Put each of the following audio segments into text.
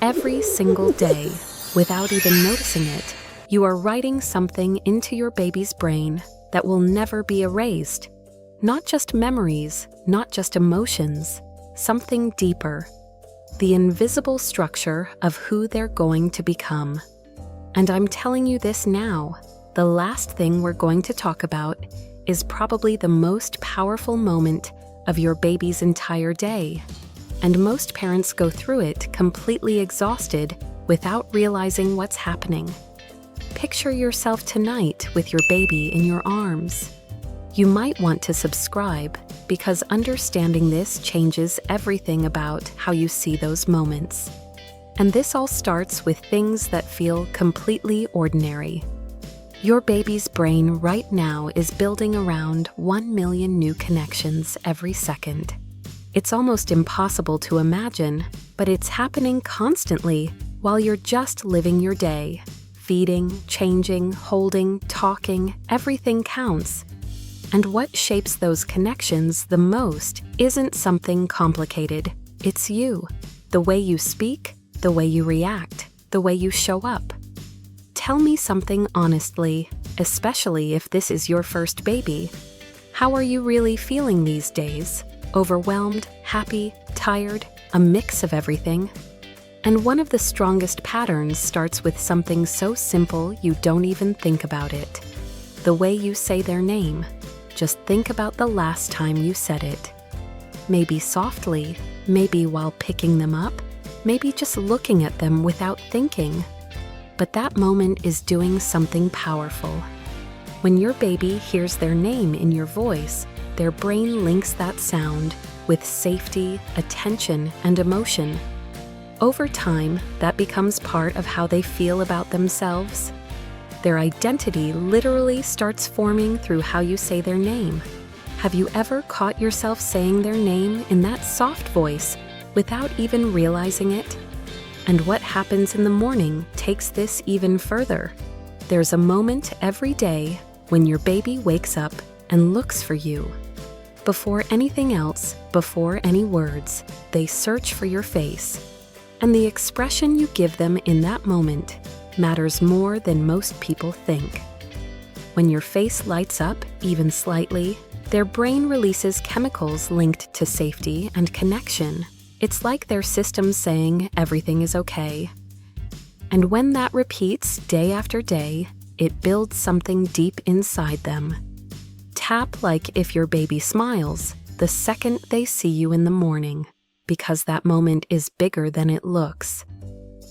Every single day, without even noticing it, you are writing something into your baby's brain that will never be erased. Not just memories, not just emotions, something deeper. The invisible structure of who they're going to become. And I'm telling you this now, the last thing we're going to talk about is probably the most powerful moment of your baby's entire day. And most parents go through it completely exhausted without realizing what's happening. Picture yourself tonight with your baby in your arms. You might want to subscribe because understanding this changes everything about how you see those moments. And this all starts with things that feel completely ordinary. Your baby's brain right now is building around 1 million new connections every second. It's almost impossible to imagine, but it's happening constantly while you're just living your day. Feeding, changing, holding, talking, everything counts. And what shapes those connections the most isn't something complicated. It's you. The way you speak, the way you react, the way you show up. Tell me something honestly, especially if this is your first baby. How are you really feeling these days? Overwhelmed, happy, tired, a mix of everything? And one of the strongest patterns starts with something so simple you don't even think about it. The way you say their name. Just think about the last time you said it. Maybe softly, maybe while picking them up, maybe just looking at them without thinking. But that moment is doing something powerful. When your baby hears their name in your voice, their brain links that sound with safety, attention, and emotion. Over time, that becomes part of how they feel about themselves. Their identity literally starts forming through how you say their name. Have you ever caught yourself saying their name in that soft voice without even realizing it? And what happens in the morning takes this even further. There's a moment every day when your baby wakes up and looks for you. Before anything else, before any words, they search for your face. And the expression you give them in that moment matters more than most people think. When your face lights up, even slightly, their brain releases chemicals linked to safety and connection. It's like their system saying everything is okay. And when that repeats day after day, it builds something deep inside them. Tap like if your baby smiles the second they see you in the morning, because that moment is bigger than it looks.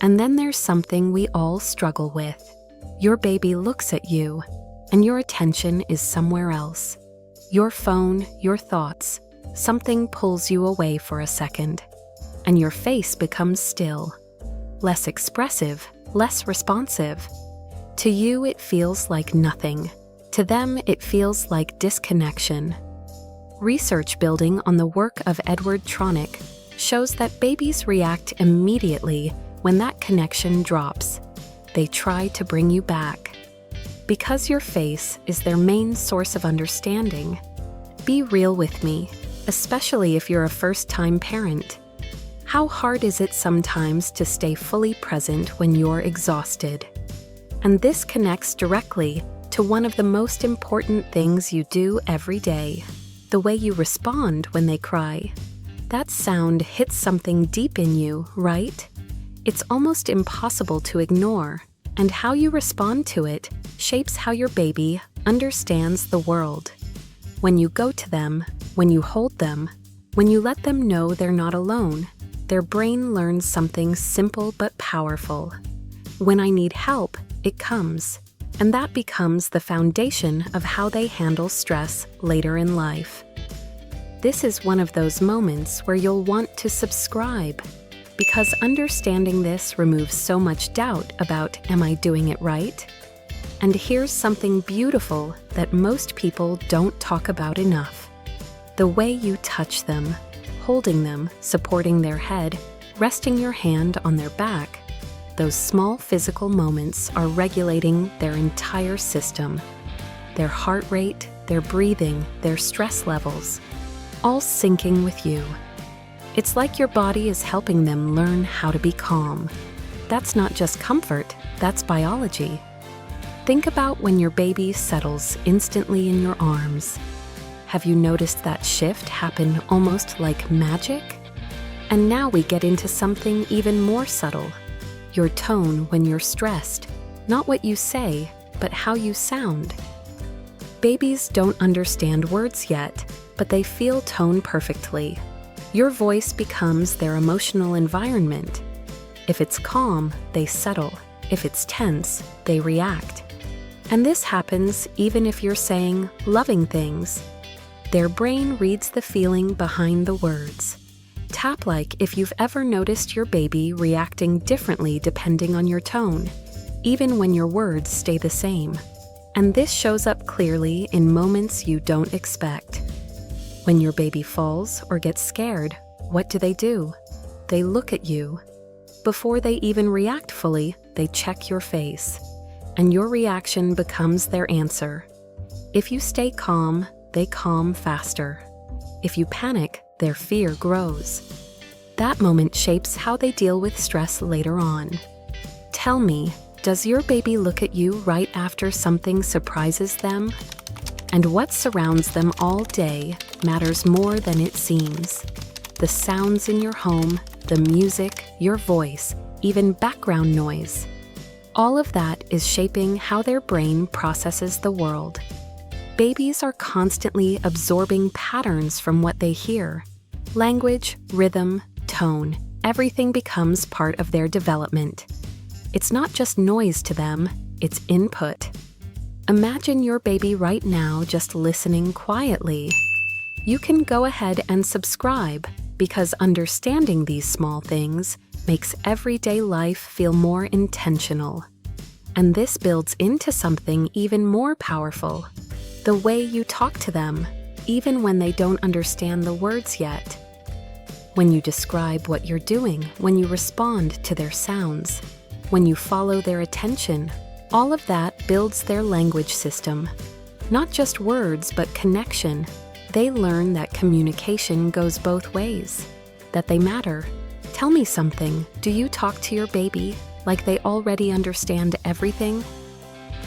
And then there's something we all struggle with. Your baby looks at you, and your attention is somewhere else. Your phone, your thoughts, something pulls you away for a second, and your face becomes still, less expressive, less responsive. To you, it feels like nothing. To them, it feels like disconnection. Research building on the work of Edward Tronick shows that babies react immediately when that connection drops. They try to bring you back. Because your face is their main source of understanding. Be real with me, especially if you're a first-time parent. How hard is it sometimes to stay fully present when you're exhausted? And this connects directly to one of the most important things you do every day, the way you respond when they cry. That sound hits something deep in you, right? It's almost impossible to ignore, and how you respond to it shapes how your baby understands the world. When you go to them, when you hold them, when you let them know they're not alone, their brain learns something simple but powerful. When I need help, it comes. And that becomes the foundation of how they handle stress later in life. This is one of those moments where you'll want to subscribe, because understanding this removes so much doubt about, am I doing it right? And here's something beautiful that most people don't talk about enough. The way you touch them, holding them, supporting their head, resting your hand on their back. Those small physical moments are regulating their entire system. Their heart rate, their breathing, their stress levels, all syncing with you. It's like your body is helping them learn how to be calm. That's not just comfort, that's biology. Think about when your baby settles instantly in your arms. Have you noticed that shift happen almost like magic? And now we get into something even more subtle. Your tone when you're stressed. Not what you say, but how you sound. Babies don't understand words yet, but they feel tone perfectly. Your voice becomes their emotional environment. If it's calm, they settle. If it's tense, they react. And this happens even if you're saying loving things. Their brain reads the feeling behind the words. Tap like if you've ever noticed your baby reacting differently depending on your tone, even when your words stay the same. And this shows up clearly in moments you don't expect. When your baby falls or gets scared, what do? They look at you. Before they even react fully, they check your face. And your reaction becomes their answer. If you stay calm, they calm faster. If you panic, their fear grows. That moment shapes how they deal with stress later on. Tell me, does your baby look at you right after something surprises them? And what surrounds them all day matters more than it seems. The sounds in your home, the music, your voice, even background noise. All of that is shaping how their brain processes the world. Babies are constantly absorbing patterns from what they hear. Language, rhythm, tone, everything becomes part of their development. It's not just noise to them, it's input. Imagine your baby right now just listening quietly. You can go ahead and subscribe, because understanding these small things makes everyday life feel more intentional. And this builds into something even more powerful. The way you talk to them, even when they don't understand the words yet. When you describe what you're doing, when you respond to their sounds, when you follow their attention, all of that builds their language system. Not just words, but connection. They learn that communication goes both ways, that they matter. Tell me something, do you talk to your baby like they already understand everything?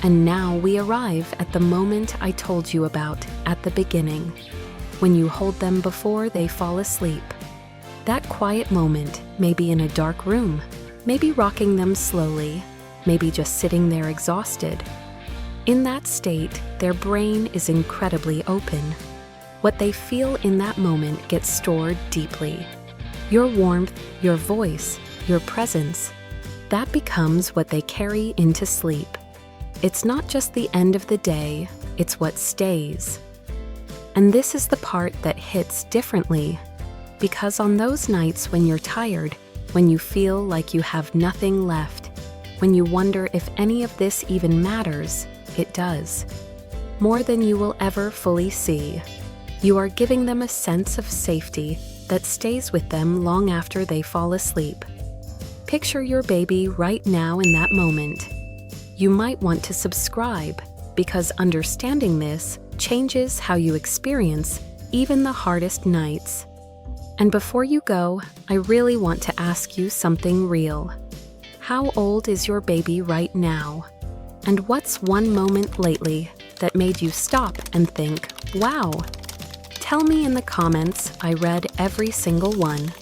And now we arrive at the moment I told you about at the beginning, when you hold them before they fall asleep. That quiet moment may be in a dark room, maybe rocking them slowly, maybe just sitting there exhausted. In that state, their brain is incredibly open. What they feel in that moment gets stored deeply. Your warmth, your voice, your presence, that becomes what they carry into sleep. It's not just the end of the day, it's what stays. And this is the part that hits differently, because on those nights when you're tired, when you feel like you have nothing left, when you wonder if any of this even matters, it does. More than you will ever fully see. You are giving them a sense of safety that stays with them long after they fall asleep. Picture your baby right now in that moment. You might want to subscribe, because understanding this changes how you experience even the hardest nights. And before you go, I really want to ask you something real. How old is your baby right now? And what's one moment lately that made you stop and think, wow? Tell me in the comments, I read every single one.